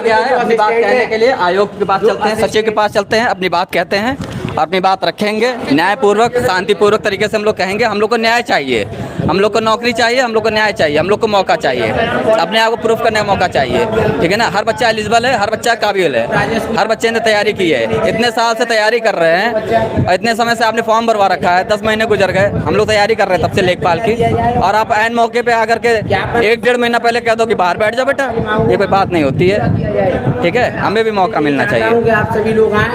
गया है अपनी बात कहने के लिए। आयोग के पास चलते हैं, सचिव के पास चलते हैं, अपनी बात कहते हैं, अपनी बात रखेंगे न्यायपूर्वक शांतिपूर्वक तरीके से। हम लोग कहेंगे हम लोग को न्याय चाहिए, हम लोग को नौकरी चाहिए, हम लोग को न्याय चाहिए, हम लोग को मौका चाहिए, अपने आप को प्रूफ करने का मौका चाहिए, ठीक है ना। हर बच्चा एलिजिबल है, हर बच्चा काबिल है, हर बच्चे ने तैयारी की है, इतने साल से तैयारी कर रहे हैं और इतने समय से आपने फॉर्म भरवा रखा है, 10 महीने गुजर गए, हम लोग तैयारी कर रहे हैं तब से लेखपाल की, और आप ऐन मौके पे आकर के 1-1.5 महीना पहले कह दो कि बाहर बैठ जाओ बेटा, ये कोई बात नहीं होती है, ठीक है। हमें भी मौका मिलना चाहिए। आप सभी लोग आए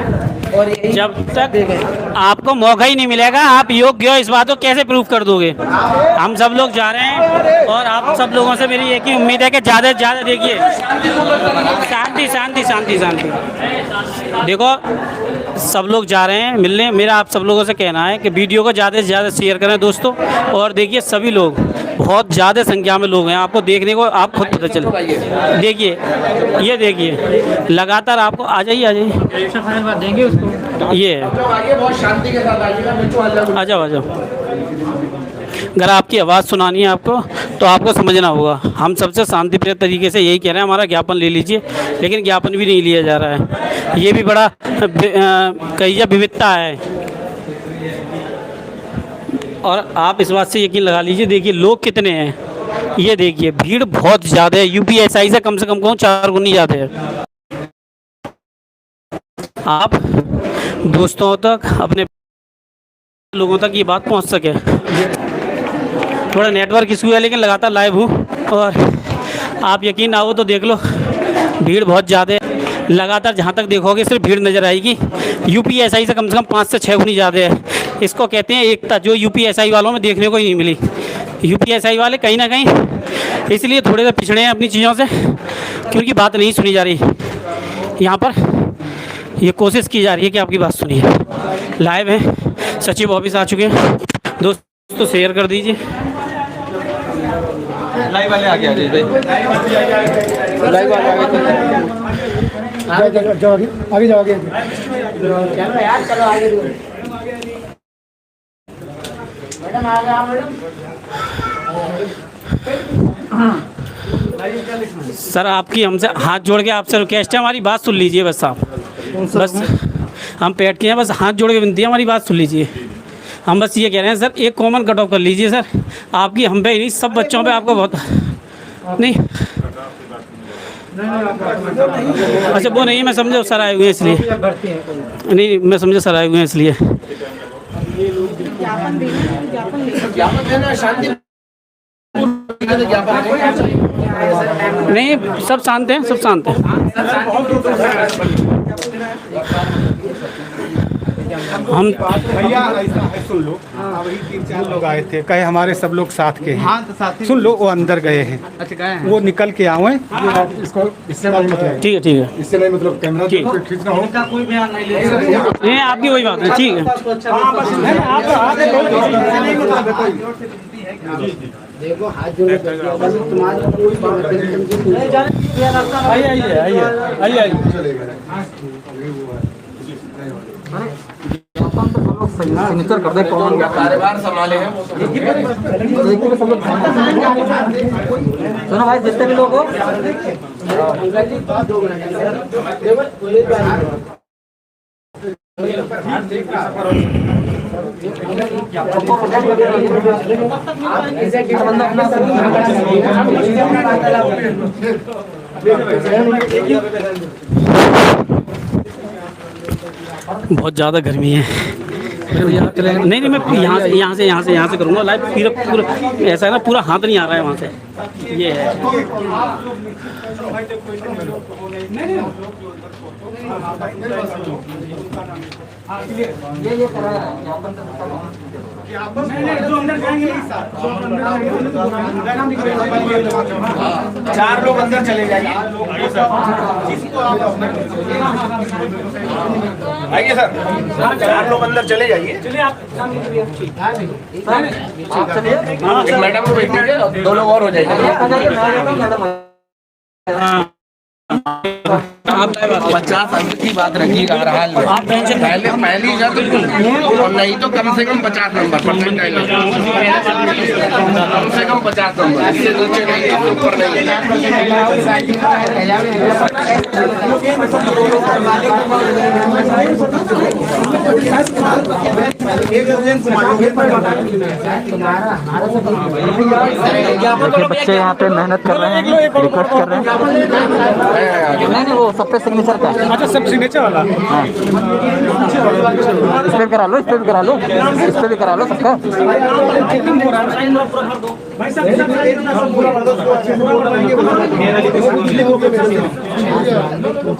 और जब तक आपको मौका ही नहीं मिलेगा, आप योग्य हो इस बात को कैसे प्रूफ कर दोगे। हम सब लोग जा रहे हैं और आप सब लोगों से मेरी एक ही उम्मीद है कि ज़्यादा से ज़्यादा देखिए, शांति शांति शांति शांति। देखो सब लोग जा रहे हैं मिलने, मेरा आप सब लोगों से कहना है कि वीडियो को ज़्यादा से ज़्यादा शेयर करें दोस्तों। और देखिए सभी लोग, बहुत ज़्यादा संख्या में लोग हैं, आपको देखने को आप खुद पता चले। देखिए ये देखिए लगातार आपको आ जाइए देंगे उसको, ये है। आ जाओ आ जाओ। अगर आपकी आवाज़ सुनानी है आपको तो आपको समझना होगा। हम सबसे शांतिप्रिय तरीके से यही कह रहे हैं, हमारा ज्ञापन ले लीजिए, लेकिन ज्ञापन भी नहीं लिया जा रहा है। ये भी बड़ा कहिए विविधता है। और आप इस बात से यकीन लगा लीजिए, देखिए लोग कितने हैं, ये देखिए भीड़ बहुत ज़्यादा है। यूपीएसआई से कम कहूँ 4 गुनी ज़्यादा है। आप दोस्तों तक, अपने लोगों तक ये बात पहुंच सके। थोड़ा नेटवर्क इशू है लेकिन लगातार लाइव हूँ, और आप यकीन ना हो तो देख लो भीड़ बहुत ज़्यादा है। लगातार जहाँ तक देखोगे सिर्फ भीड़ नज़र आएगी। यूपीएसआई से कम 5 से 6 गुनी ज़्यादा है। इसको कहते हैं एकता, जो यूपीएसआई वालों में देखने को ही नहीं मिली। यूपीएसआई वाले कहीं ना कहीं इसलिए थोड़े से पिछड़े हैं अपनी चीज़ों से, क्योंकि बात नहीं सुनी जा रही। यहाँ पर ये कोशिश की जा रही है कि आपकी बात सुनिए। लाइव है, सचिव ऑफिस आ चुके हैं दोस्तों, शेयर कर दीजिए। लाइव वाले आ गया जी, लाइव वाले आगे जाओ आगे चलो यार, चलो आगे मैडम आ गया मैडम। सर आपकी हमसे हाथ जोड़ के आपसे रिक्वेस्ट है, हमारी बात सुन लीजिए बस आप। बस हम पेट के हैं, बस हाथ जोड़ के विनती है, हमारी बात सुन लीजिए। हम बस ये कह रहे हैं सर, एक कॉमन कट ऑफ कर लीजिए सर। आपकी हम पे ही नहीं, सब बच्चों पे आपको बहुत नहीं। अच्छा वो नहीं, मैं समझा सर आए हुए हैं इसलिए, नहीं मैं समझा सर आए हुए हैं इसलिए। नहीं सब शांत हैं, सब शांत हैं। हम भैया सुन लो, वही 3-4 लोग आए थे, कहे हमारे सब लोग साथ के हैं। सुन लो, वो अंदर गए हैं। अच्छा गए हैं, वो निकल के आए। इसको इससे मतलब ठीक है, इससे नहीं मतलब कैमरा खींचना हो, कोई बयान नहीं ले। नहीं आपकी वही बात है, ठीक है। देखो हाथ जोड़ के तुम्हारी कोई सिग्नेचर कर दे, कौन कार्यभार संभाले हैं वो सब लोग। सुनो भाई, जितने भी लोग हो, बहुत ज़्यादा गर्मी है। नहीं नहीं, मैं यहाँ से करूँगा लाइव। पूरा ऐसा है ना, पूरा हाथ नहीं आ रहा है वहाँ से, ये है। चार लोग अंदर चले जाइए। आइए सर, 4 लोग अंदर चले जाइए। चलिए आप मैडम को भेज दीजिए, 2 लोग और हो जाएंगे। आप 50 अंक की बात रखिएगा हर हाल में। पहले पहली जगह बिल्कुल, और नहीं तो कम से कम 50 नंबर परसेंटाइल, कम से कम 50 नंबर, इससे नीचे नहीं, इससे ऊपर नहीं। बच्चे यहाँ पे मेहनत कर रहे हैं, रिक्वेस्ट कर रहे हैं। नहीं वो सब पे सिग्नेचर का। अच्छा, सब सिग्नेचर वाला। हाँ इस पे भी करा लो, इस पे भी करा लो, इस पे भी करा लो सबका।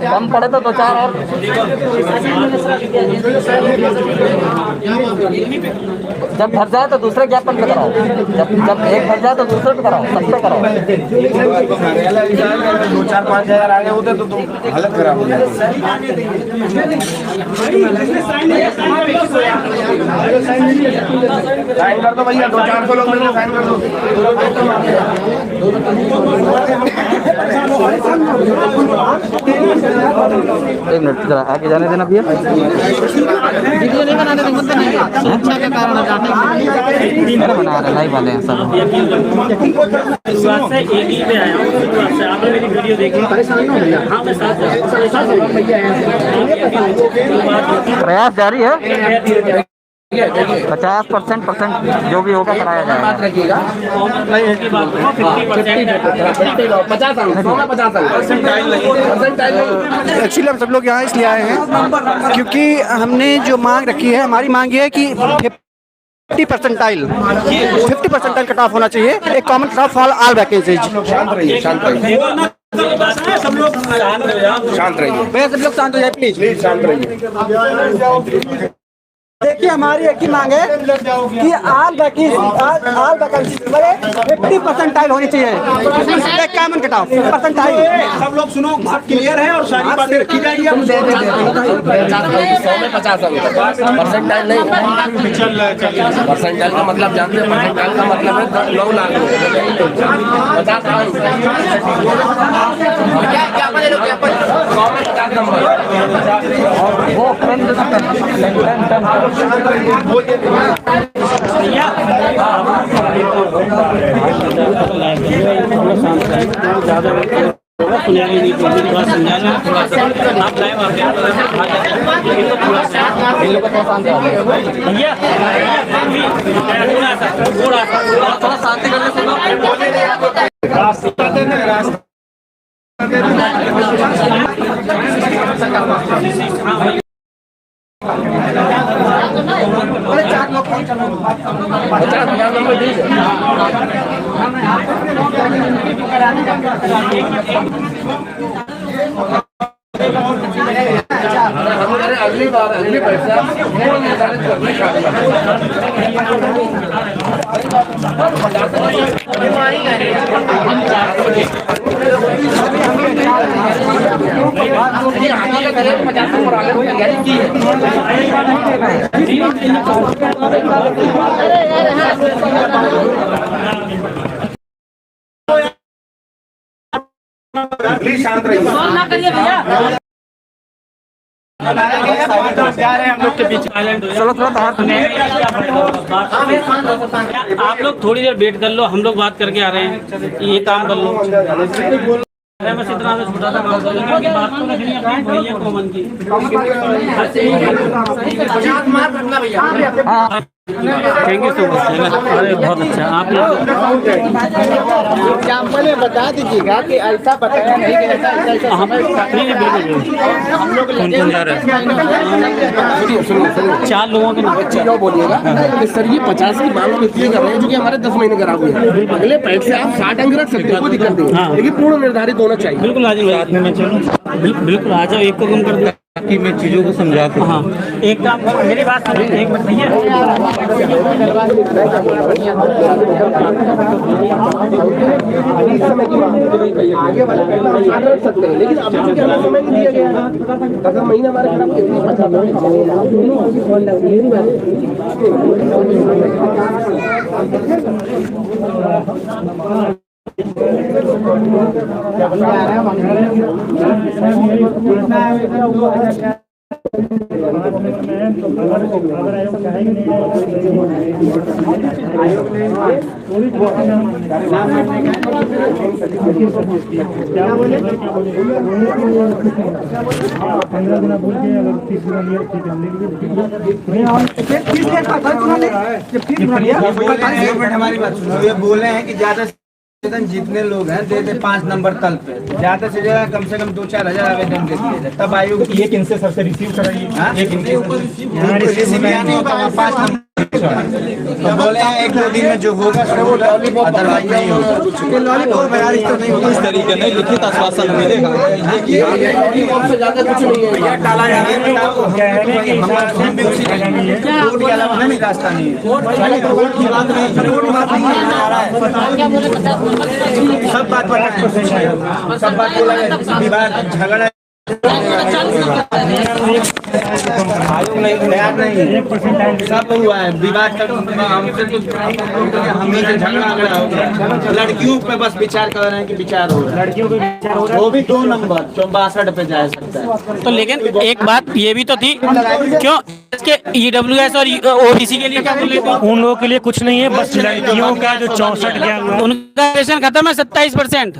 कम पड़े तो 2-4 और। जब भर जाए तो दूसरे ज्ञापन पे कराओ, जब एक भर जाए तो दूसरे पे कराओ, सब पे कराओ। 2-4-5 हजार आगे होते तो तुम हालत खराब हो जाती। साइन कर दो भैया, 2-4 लोग मिलकर साइन कर दो। एक मिनट जरा आगे जाने देना भैया। वीडियो नहीं बनाने देंगे तो नहीं, अच्छा के कारण बना रहे लाइव वाले हैं सब। शुरुआत से एक ही पे आया हूँ, शुरुआत से आपने मेरी वीडियो देखी। हाँ मैं साथ प्रयास जारी है। 50% जो भी होगा कराया जाएगा। एक्चुअली हम सब लोग यहाँ इसलिए आए हैं क्योंकि हमने जो मांग रखी है, हमारी मांग ये है कि 50 परसेंटाइल कट ऑफ होना चाहिए, एक common cut off for all vacancies. शांत रहिए, शांत रहिए, सब लोग शांत रहिए, भैया सब लोग शांत हो जाए प्लीज। प्लीज शांत रहिए। देखिए हमारी एक ही मांग है कि ऑल वैकेंसी 50 परसेंटाइल होनी चाहिए, एक कॉमन कट ऑफ परसेंटाइल। सब लोग सुनो, बात क्लियर है और सारी बातें रखी जाएगी। 100 में 50 अंक, परसेंटाइल नहीं। परसेंटाइल का मतलब जानते हैं? परसेंटाइल का मतलब है 9 लाख 50 अंक। वो पेन थोड़ा शांति करके सुनो। अगली बार अगली पैसा निर्धारित करने का प्लीज शांत रहिए। हम लोग के बीच चलो थोड़ा बाहर। आप लोग थोड़ी देर वेट कर लो, हम लोग बात करके आ रहे हैं, ये काम कर लो। बस इतना छोटा सा काम कर लो, क्योंकि बात तो रखनी है अपनी वही है कॉमन की। Thank you so much. अरे बहुत अच्छा, आप लोग एग्जाम्पल में बता दीजिएगा कि ऐसा बताया नहीं कि ऐसा हम लोग 4 लोगों के नाम चलो बोलिएगा कि सर ये 50 की मांग इसलिए कर रहे हैं जो कि हमारे 10 महीने करा हुए हैं। अगले पैक से आप 60 अंक रख सकते हो, कोई दिक्कत नहीं है, लेकिन पूर्ण निर्धारित होना चाहिए। बिल्कुल आ जाओ, साथ में मैं चलूं। बिल्कुल आ जाओ, एक को कम कर दो कि मैं चीज़ों को समझा के। हाँ एक काम करो, मेरी बात सुनो, एक मिनट भैया। आगे वाले रख सकते हैं, लेकिन अब चूंकि हमें समय नहीं दिया गया, अगर महीना हमारे खराब हमारी बात सुनो, ये बोले हैं कि ज्यादा से ज्यादा जितने लोग हैं दे 5 नंबर तल पे, ज्यादा से ज्यादा कम से कम 2-4 हजार आवेदन दे दिए जाए, तब आयोग ये किनसे सबसे रिसीव कराइए, एक बोले हैं 1-2 दिन में जो होगा अदरवाइज नहीं होगा। इस तरीके नहीं लिखित आश्वासन मिलेगा। ज्यादा कुछ नहीं है, रोड के अलावा नहीं रास्ता नहीं है। सब बात पर सब बात बोला जाए, विवाद झगड़ा आयोग नहीं तैयार नहीं है, सब हुआ है विवाद तक हमसे तो हमें से झगड़ा हो गया। लड़कियों पे बस विचार कर रहे हैं कि विचार हो रहा है, लड़कियों पे विचार हो रहा है, वो भी 2 नंबर 62 पे जा सकता है। तो लेकिन एक बात ये भी तो थी, क्यों इसके EWS और OBC के लिए क्या बोले? उन लोगों के लिए कुछ नहीं है, बस लड़कियों का जो 64 गया हुआ है, उनका रिजर्वेशन खत्म है 27%।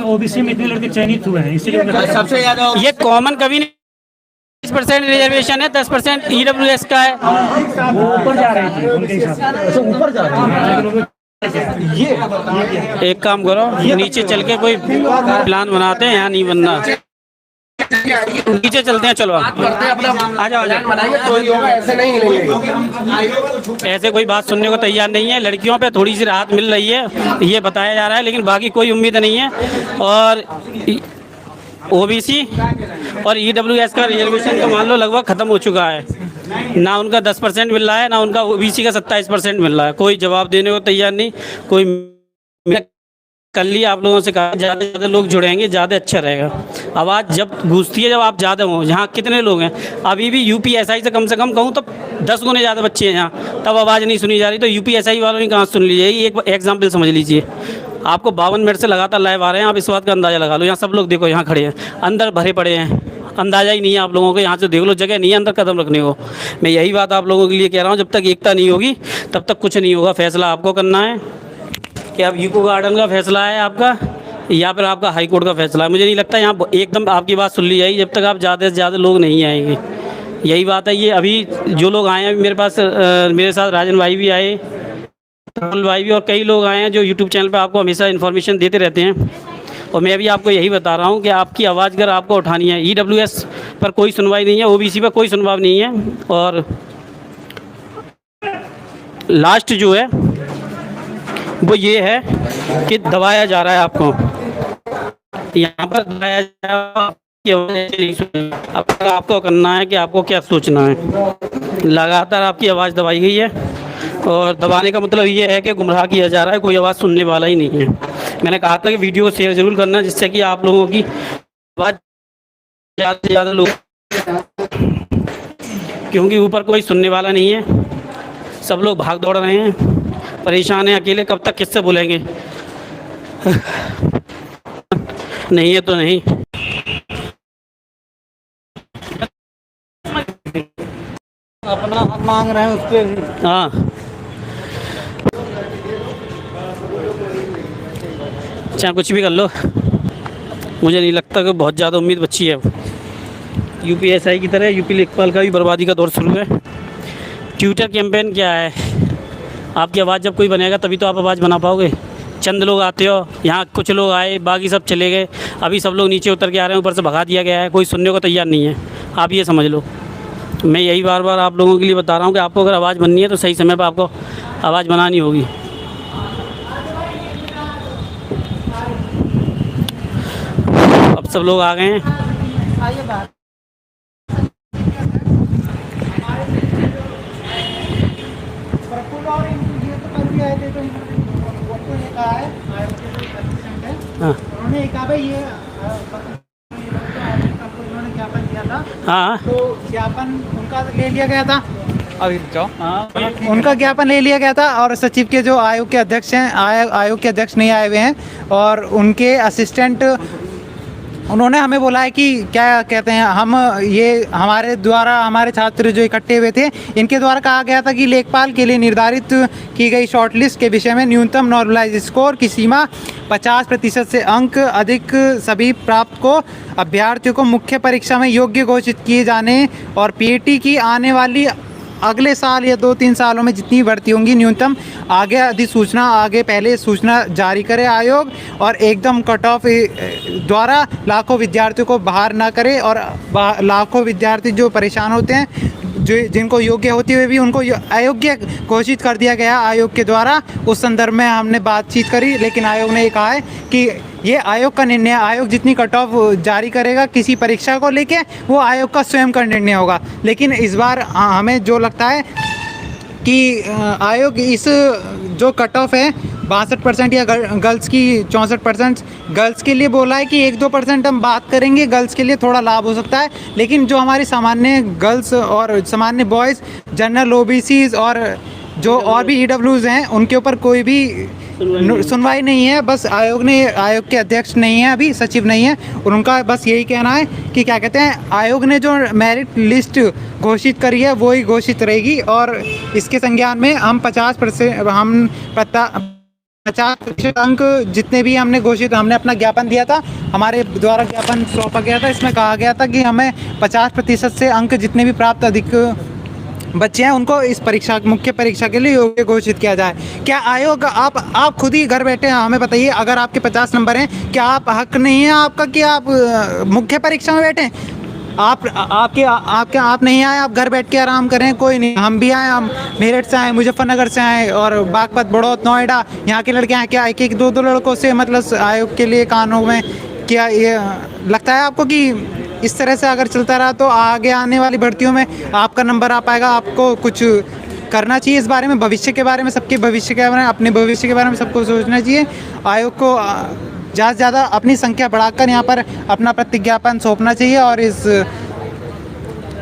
OBC में इतने लड़के चयनित हुए हैं, इसीलिए सबसे ज्यादा ये कॉमन कभी नहीं, 20% रिजर्वेशन है, 10% EWS का है। वो ऊपर जा रहे थे उनके हिसाब से, ऊपर जा रहे हैं। एक काम करो, नीचे चल के कोई प्लान बनाते हैं, यहाँ नहीं बनना, नीचे चलते हैं। चलो आ जाओ, ऐसे नहीं लेंगे। ऐसे कोई बात सुनने को तैयार नहीं है। लड़कियों पे थोड़ी सी राहत मिल रही है, ये बताया जा रहा है, लेकिन बाकी कोई उम्मीद नहीं है। और OBC और EWS का रिजर्वेशन तो मान लो लगभग खत्म हो चुका है, ना उनका 10% मिल रहा है, ना उनका OBC का 27% मिल रहा है। कोई जवाब देने को तैयार नहीं। कोई कल ही आप लोगों से कहा, ज़्यादा से ज़्यादा लोग जुड़ेंगे ज़्यादा अच्छा रहेगा। आवाज़ जब गूंजती है, जब आप ज़्यादा हो। यहाँ कितने लोग हैं अभी भी UPSI से कम कहूँ तो 10 गुने ज़्यादा बच्चे हैं यहाँ, तब आवाज़ नहीं सुनी जा रही। तो UPSI वालों ने कहाँ सुन लीजिए। एक एग्जाम्पल समझ लीजिए, आपको 52 मिनट से लगातार लाइव आ रहे हैं, आप इस बात का अंदाज़ा लगा लो। यहाँ सब लोग देखो, यहाँ खड़े हैं, अंदर भरे पड़े हैं, अंदाज़ा ही नहीं है आप लोगों को। यहाँ से देख लो, जगह नहीं है अंदर कदम रखने को। मैं यही बात आप लोगों के लिए कह रहा हूँ, जब तक एकता नहीं होगी तब तक कुछ नहीं होगा। फैसला आपको करना है कि अब यूको गार्डन का फैसला है आपका, या फिर आपका हाई कोर्ट का फैसला है। मुझे नहीं लगता यहाँ एकदम आपकी बात सुन ली जाएगी जब तक आप ज़्यादा से ज़्यादा लोग नहीं आएंगे। यही बात है। ये अभी जो लोग आए हैं मेरे पास, मेरे साथ राजन भाई भी आए, भाई भी, और कई लोग आए हैं जो यूट्यूब चैनल पे आपको हमेशा इन्फॉर्मेशन देते रहते हैं। और मैं भी आपको यही बता रहा हूँ कि आपकी आवाज़ अगर आपको उठानी है, EWS पर कोई सुनवाई नहीं है, OBC पर कोई सुनवाई नहीं है। और लास्ट जो है वो ये है कि दबाया जा रहा है आपको, यहाँ पर दबाया जा रहा है। आपको करना है कि आपको क्या सोचना है। लगातार आपकी आवाज़ दबाई गई है, और दबाने का मतलब ये है कि गुमराह किया जा रहा है, कोई आवाज़ सुनने वाला ही नहीं है। मैंने कहा था कि वीडियो को शेयर ज़रूर करना, जिससे कि आप लोगों की आवाज़ ज़्यादा से ज़्यादा लोग, क्योंकि ऊपर कोई सुनने वाला नहीं है। सब लोग भाग दौड़ रहे हैं, परेशान हैं, अकेले कब तक किससे बोलेंगे। नहीं है तो नहीं। अपना हक मांग रहे हैं उस पर। हाँ, चाहे कुछ भी कर लो, मुझे नहीं लगता कि बहुत ज़्यादा उम्मीद बची है। UPSI की तरह यूपी लेखपाल का भी बर्बादी का दौर शुरू है। ट्विटर कैंपेन क्या है? आपकी आवाज़ जब कोई बनेगा तभी तो आप आवाज़ बना पाओगे। चंद लोग आते हो, यहाँ कुछ लोग आए, बाकी सब चले गए। अभी सब लोग नीचे उतर के आ रहे हैं, ऊपर से भगा दिया गया है, कोई सुनने को तैयार नहीं है। आप ये समझ लो। मैं यही बार बार आप लोगों के लिए बता रहा हूँ कि आपको अगर आवाज़ बननी है तो सही समय पर आपको आवाज़ बनानी होगी। अब सब लोग आ गए हैं। हाँ हाँ, तो ज्ञापन उनका ले लिया गया था, अभी रुक जाओ। हाँ, उनका ज्ञापन ले लिया गया था और सचिव के जो आयोग के अध्यक्ष हैं, आयोग के अध्यक्ष नहीं आए हुए हैं और उनके असिस्टेंट, उन्होंने हमें बोला है कि क्या कहते हैं, हम ये हमारे द्वारा हमारे छात्र जो इकट्ठे हुए थे इनके द्वारा कहा गया था कि लेखपाल के लिए निर्धारित की गई शॉर्टलिस्ट के विषय में न्यूनतम नॉर्मलाइज स्कोर की सीमा 50% से अंक अधिक सभी प्राप्त को अभ्यर्थियों को मुख्य परीक्षा में योग्य घोषित किए जाने और पीएटी की आने वाली अगले साल या 2-3 सालों में जितनी भर्ती होंगी न्यूनतम आगे अधिसूचना पहले सूचना जारी करे आयोग और एकदम कट ऑफ द्वारा लाखों विद्यार्थियों को बाहर ना करे और लाखों विद्यार्थी जो परेशान होते हैं, जो जिनको योग्य होते हुए भी उनको अयोग्य घोषित कर दिया गया आयोग के द्वारा। उस संदर्भ में हमने बातचीत करी, लेकिन आयोग ने ये कहा है कि ये आयोग का निर्णय, आयोग जितनी कट ऑफ जारी करेगा किसी परीक्षा को लेके वो आयोग का स्वयं का निर्णय होगा। लेकिन इस बार हमें जो लगता है कि आयोग इस जो कट ऑफ है 62% या गर्ल्स की 64%, गर्ल्स के लिए बोला है कि 1-2% हम बात करेंगे, गर्ल्स के लिए थोड़ा लाभ हो सकता है, लेकिन जो हमारी सामान्य गर्ल्स और सामान्य बॉयज़, जनरल ओबीसीज और जो और भी ईडब्ल्यूज़ हैं उनके ऊपर कोई भी सुनवाई नहीं है। बस आयोग के अध्यक्ष नहीं है, अभी सचिव नहीं है, और उनका बस यही कहना है कि क्या कहते हैं, आयोग ने जो मेरिट लिस्ट घोषित करी है वही घोषित रहेगी और इसके संज्ञान में हम 50% अंक जितने भी हमने अपना ज्ञापन दिया था, हमारे द्वारा ज्ञापन सौंपा गया था, इसमें कहा गया था कि हमें 50% से अंक जितने भी प्राप्त अधिक बच्चे हैं उनको इस परीक्षा, मुख्य परीक्षा के लिए योग्य घोषित किया जाए। क्या आयोग, आप खुद ही घर बैठे हैं, हमें बताइए, अगर आपके 50 नंबर हैं, क्या आप हक नहीं है आपका कि आप मुख्य परीक्षा में बैठें? आप नहीं आए, आप घर बैठ के आराम करें, कोई नहीं, हम भी आए, हम मेरठ से आए, मुजफ्फरनगर से आए और बागपत, बड़ौत, नोएडा, यहाँ के लड़के आए, क्या एक दो लड़कों से मतलब आयोग के लिए कानून में क्या ये लगता है आपको कि इस तरह से अगर चलता रहा तो आगे आने वाली भर्तियों में आपका नंबर आ पाएगा? आपको कुछ करना चाहिए इस बारे में, भविष्य के बारे में, सबके भविष्य के बारे में, अपने भविष्य के बारे में सबको सोचना चाहिए। आयोग को ज़्यादा से ज़्यादा अपनी संख्या बढ़ाकर यहाँ पर अपना प्रतिज्ञापन सौंपना चाहिए और इस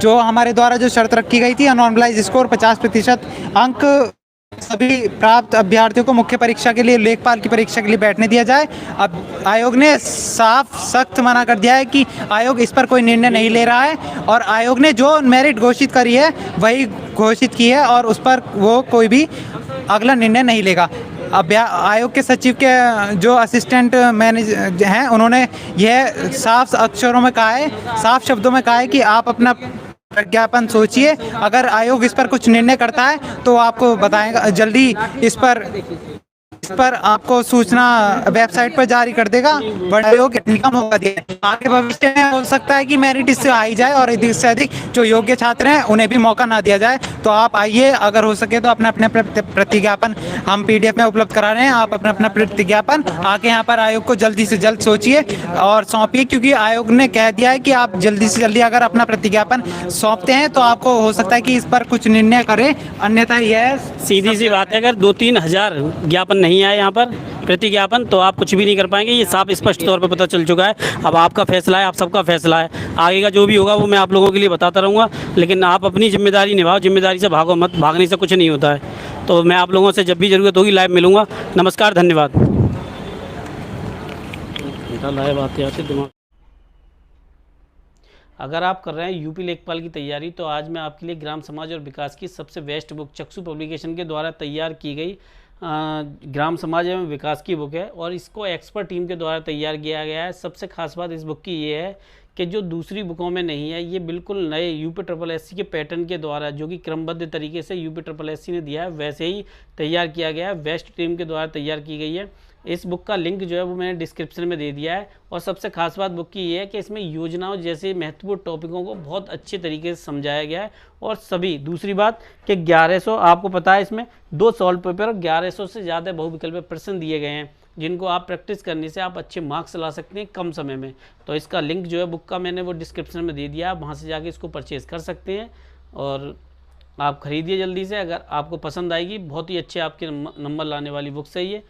जो हमारे द्वारा जो शर्त रखी गई थी नॉर्मलाइज स्कोर 50% अंक सभी प्राप्त अभ्यर्थियों को मुख्य परीक्षा के लिए, लेखपाल की परीक्षा के लिए बैठने दिया जाए। अब आयोग ने साफ सख्त मना कर दिया है कि आयोग इस पर कोई निर्णय नहीं ले रहा है और आयोग ने जो मेरिट घोषित करी है वही घोषित की है और उस पर वो कोई भी अगला निर्णय नहीं लेगा। अब आयोग के सचिव के जो असिस्टेंट मैनेजर हैं उन्होंने यह साफ अक्षरों में कहा है, साफ शब्दों में कहा है कि आप अपना प्रज्ञापन सोचिए, अगर आयोग इस पर कुछ निर्णय करता है तो आपको बताएगा, जल्दी इस पर आपको सूचना वेबसाइट पर जारी कर देगा। बट आयोग निगम होगा दिया, आगे भविष्य में हो सकता है कि मेरिट इससे आई जाए और अधिक से अधिक जो योग्य छात्र हैं उन्हें भी मौका ना दिया जाए। तो आप आइए, अगर हो सके तो अपने प्रतिज्ञापन हम PDF में उपलब्ध करा रहे हैं, आप अपना प्रतिज्ञापन आके यहाँ पर आयोग को जल्दी से जल्द सोचिए और सौंपिए, क्योंकि आयोग ने कह दिया है कि आप जल्दी से जल्दी अगर अपना प्रतिज्ञापन सौंपते हैं तो आपको हो सकता है कि इस पर कुछ निर्णय करें, अन्यथा यह सीधी सी बात है, अगर 2-3 हज़ार ज्ञापन नहीं आए यहाँ पर प्रतिज्ञापन तो आप कुछ भी नहीं कर पाएंगे। ये साफ स्पष्ट तौर पे पता चल चुका है। अब आपका फैसला है, आप सबका फैसला है, आगे का जो भी होगा वो मैं आप लोगों के लिए बताता रहूँगा, लेकिन आप अपनी जिम्मेदारी निभाओ, जिम्मेदारी से भागो मत, भागने से कुछ नहीं होता है। तो मैं आप लोगों से जब भी ज़रूरत होगी लाइव मिलूँगा। नमस्कार, धन्यवाद। लाइव आते दिमाग, अगर आप कर रहे हैं यूपी लेखपाल की तैयारी तो आज मैं आपके लिए ग्राम समाज और विकास की सबसे बेस्ट बुक चक्षु पब्लिकेशन के द्वारा तैयार की गई ग्राम समाज एवं विकास की बुक है और इसको एक्सपर्ट टीम के द्वारा तैयार किया गया है। सबसे खास बात इस बुक की ये है कि जो दूसरी बुकों में नहीं है, ये बिल्कुल नए UPSSC के पैटर्न के द्वारा, जो कि क्रमबद्ध तरीके से UPSSC ने दिया है वैसे ही तैयार किया गया है, बेस्ट टीम के द्वारा तैयार की गई है। इस बुक का लिंक जो है वो मैंने डिस्क्रिप्शन में दे दिया है और सबसे खास बात बुक की ये है कि इसमें योजनाओं जैसे महत्वपूर्ण टॉपिकों को बहुत अच्छे तरीके से समझाया गया है और सभी, दूसरी बात कि 1100, आपको पता है इसमें 2 सॉल्व पेपर और 1100 से ज़्यादा बहुविकल्पीय प्रश्न दिए गए हैं, जिनको आप प्रैक्टिस करने से आप अच्छे मार्क्स ला सकते हैं कम समय में। तो इसका लिंक जो है बुक का मैंने वो डिस्क्रिप्शन में दे दिया, आप वहाँ से जाके इसको परचेज़ कर सकते हैं और आप ख़रीदिए जल्दी से। अगर आपको पसंद आएगी, बहुत ही अच्छे आपके नंबर लाने वाली बुक्स है ये।